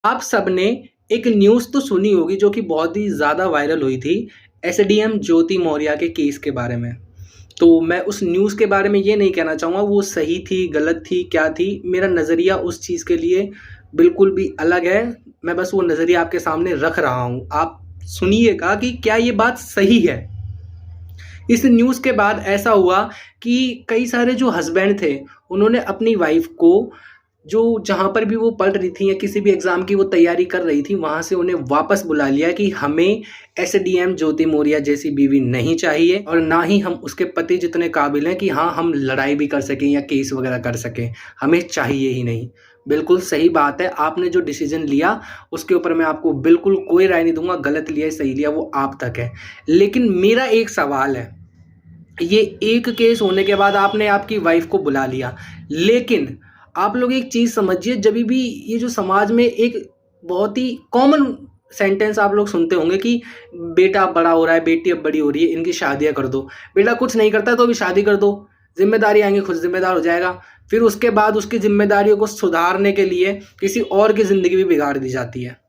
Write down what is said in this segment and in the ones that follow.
आप सबने एक न्यूज़ तो सुनी होगी जो कि बहुत ही ज़्यादा वायरल हुई थी, एसडीएम ज्योति मौर्य के केस के बारे में। तो मैं उस न्यूज़ के बारे में ये नहीं कहना चाहूँगा वो सही थी, गलत थी, क्या थी, मेरा नज़रिया उस चीज़ के लिए बिल्कुल भी अलग है। मैं बस वो नज़रिया आपके सामने रख रहा हूँ। आप सुनिएगा कि क्या ये बात सही है। इस न्यूज़ के बाद ऐसा हुआ कि कई सारे जो हस्बैंड थे, उन्होंने अपनी वाइफ़ को जो जहाँ पर भी वो पढ़ रही थी या किसी भी एग्ज़ाम की वो तैयारी कर रही थी, वहाँ से उन्हें वापस बुला लिया कि हमें एसडीएम ज्योति मौर्य जैसी बीवी नहीं चाहिए और ना ही हम उसके पति जितने काबिल हैं कि हाँ, हम लड़ाई भी कर सकें या केस वगैरह कर सकें, हमें चाहिए ही नहीं। बिल्कुल सही बात है, आपने जो डिसीज़न लिया, उसके ऊपर मैं आपको बिल्कुल कोई राय नहीं दूँगा, गलत लिया, सही लिया, वो आप तक है। लेकिन मेरा एक सवाल है, ये एक केस होने के बाद आपने आपकी वाइफ़ को बुला लिया, लेकिन आप लोग एक चीज़ समझिए जभी भी ये जो समाज में एक बहुत ही कॉमन सेंटेंस आप लोग सुनते होंगे कि बेटा अब बड़ा हो रहा है, बेटी अब बड़ी हो रही है, इनकी शादियाँ कर दो। बेटा कुछ नहीं करता है तो अभी शादी कर दो, ज़िम्मेदारी आएँगी खुद ज़िम्मेदार हो जाएगा। फिर उसके बाद उसकी ज़िम्मेदारियों को सुधारने के लिए किसी और की ज़िंदगी भी बिगाड़ दी जाती है।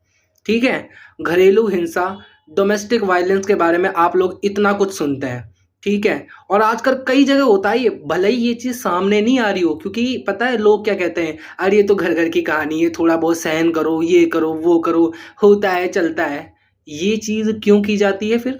ठीक है? घरेलू हिंसा, डोमेस्टिक वायलेंस के बारे में आप लोग इतना कुछ सुनते हैं, ठीक है? और आजकल कई जगह होता है ये, भले ही ये चीज़ सामने नहीं आ रही हो क्योंकि पता है लोग क्या कहते हैं, अरे ये तो घर-घर की कहानी है, थोड़ा बहुत सहन करो, ये करो, वो करो, होता है, चलता है। ये चीज़ क्यों की जाती है फिर?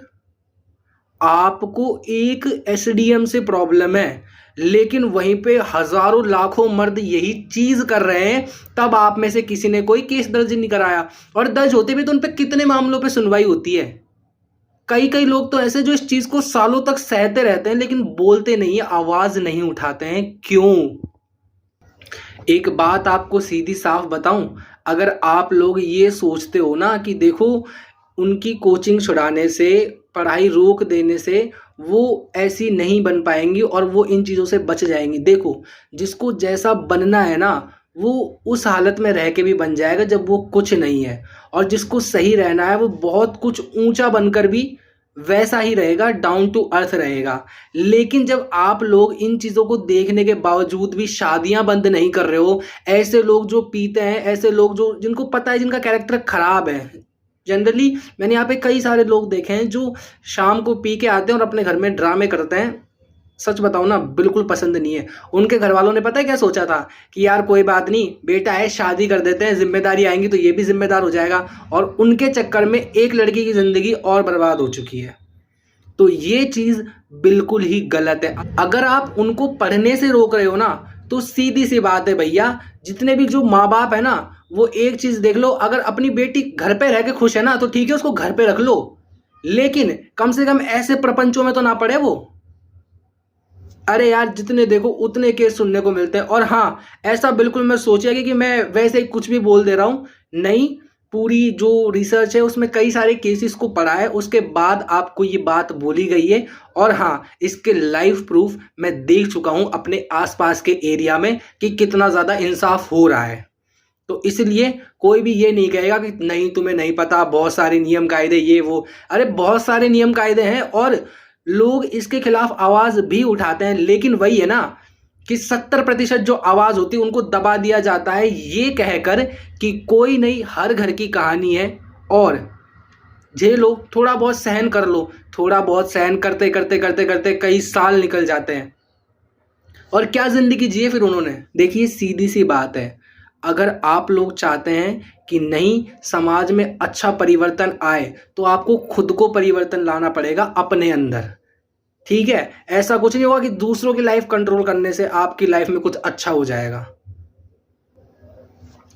आपको एक एसडीएम से प्रॉब्लम है, लेकिन वहीं पे हज़ारों लाखों मर्द यही चीज़ कर रहे हैं, तब आप में से किसी ने कोई केस दर्ज नहीं कराया और दर्ज होते भी तो उन पे कितने मामलों पे सुनवाई होती है। कई-कई लोग तो ऐसे जो इस चीज़ को सालों तक सहते रहते हैं लेकिन बोलते नहीं हैं, आवाज़ नहीं उठाते हैं, क्यों? एक बात आपको सीधी साफ बताऊँ, अगर आप लोग ये सोचते हो ना कि देखो उनकी कोचिंग छुड़ाने से, पढ़ाई रोक देने से वो ऐसी नहीं बन पाएँगी और वो इन चीज़ों से बच जाएँगी। देखो, जिसको जैसा बनना है ना, वो उस हालत में रह के भी बन जाएगा जब वो कुछ नहीं है और जिसको सही रहना है वो बहुत कुछ ऊँचा बनकर भी वैसा ही रहेगा, डाउन टू अर्थ रहेगा। लेकिन जब आप लोग इन चीज़ों को देखने के बावजूद भी शादियाँ बंद नहीं कर रहे हो, ऐसे लोग जो पीते हैं, ऐसे लोग जो जिनको पता है जिनका कैरेक्टर खराब है। जनरली मैंने यहाँ पे कई सारे लोग देखे हैं जो शाम को पी के आते हैं और अपने घर में ड्रामे करते हैं। सच बताऊँ ना बिल्कुल पसंद नहीं है। उनके घरवालों ने पता है क्या सोचा था कि यार कोई बात नहीं, बेटा है शादी कर देते हैं, ज़िम्मेदारी आएँगी तो ये भी ज़िम्मेदार हो जाएगा और उनके चक्कर में एक लड़की की ज़िंदगी और बर्बाद हो चुकी है। तो ये चीज़ बिल्कुल ही गलत है। अगर आप उनको पढ़ने से रोक रहे हो ना, तो सीधी-सी बात है भैया, जितने भी जो माँ-बाप है ना, वो एक चीज़ देख लो, अगर अपनी बेटी घर पे रह के खुश है ना, तो ठीक है उसको घर पे रख लो। लेकिन कम से कम ऐसे प्रपंचों में तो ना पड़े वो। अरे यार, जितने देखो उतने केस सुनने को मिलते हैं और हाँ, ऐसा बिल्कुल मत सोचिए कि मैं वैसे ही कुछ भी बोल दे रहा हूँ। नहीं, पूरी जो रिसर्च है उसमें कई सारे केसेस को पढ़ा है, उसके बाद आपको ये बात बोली गई है और हाँ, इसके लाइव प्रूफ मैं देख चुका हूँ अपने आस-पास के एरिया में कि कितना ज़्यादा इंसाफ हो रहा है। तो इसलिए कोई भी ये नहीं कहेगा कि नहीं तुम्हें नहीं पता, बहुत सारे नियम कायदे ये वो। अरे बहुत सारे नियम कायदे हैं और लोग इसके खिलाफ आवाज़ भी उठाते हैं, लेकिन वही है ना कि 70% जो आवाज़ होती है उनको दबा दिया जाता है ये कहकर कि कोई नहीं, हर घर की कहानी है और झेलो, थोड़ा बहुत सहन कर लो। थोड़ा बहुत सहन करते, करते, करते, करते कई साल निकल जाते हैं और क्या ज़िंदगी जी है फिर उन्होंने। देखिए सीधी-सी बात है, अगर आप लोग चाहते हैं कि नहीं समाज में अच्छा परिवर्तन आए, तो आपको खुद को परिवर्तन लाना पड़ेगा अपने अंदर। ठीक है? ऐसा कुछ नहीं होगा कि दूसरों की लाइफ़ कंट्रोल करने से आपकी लाइफ़ में कुछ अच्छा हो जाएगा।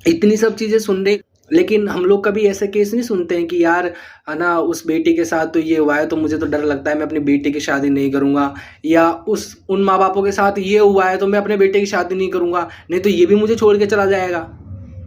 इतनी सब चीज़ें सुनने लेकिन हम लोग कभी ऐसे केस नहीं सुनते हैं कि यार है ना उस बेटी के साथ तो ये हुआ है तो मुझे तो डर लगता है मैं अपनी बेटी की शादी नहीं करूँगा या उस उन माँ-बापों के साथ ये हुआ है तो मैं अपने बेटे की शादी नहीं करूँगा, नहीं तो ये भी मुझे छोड़ के चला जाएगा।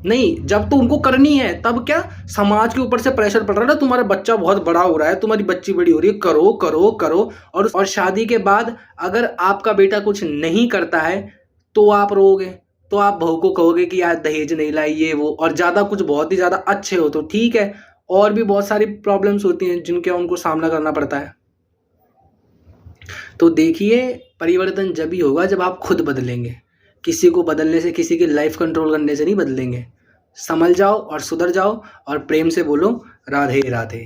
नहीं, जब तो उनको करनी है तब क्या समाज के ऊपर से प्रेशर पड़ रहा है ना तुम्हारा बच्चा बहुत बड़ा हो रहा है, तुम्हारी बच्ची बड़ी हो रही है, करो, करो, करो और शादी के बाद अगर आपका बेटा कुछ नहीं करता है, तो आप रोओगे। तो आप बहू को कहोगे कि यार दहेज नहीं लाई ये वो और ज़्यादा कुछ बहुत ही ज़्यादा अच्छे हो तो ठीक है, और भी बहुत सारी प्रॉब्लम्स होती हैं जिनका उनको सामना करना पड़ता है। तो देखिए परिवर्तन जब ही होगा जब आप खुद बदलेंगे। किसी को बदलने से, किसी की लाइफ़ कंट्रोल करने से नहीं बदलेंगे। संभल जाओ और सुधर जाओ और प्रेम से बोलो राधे राधे।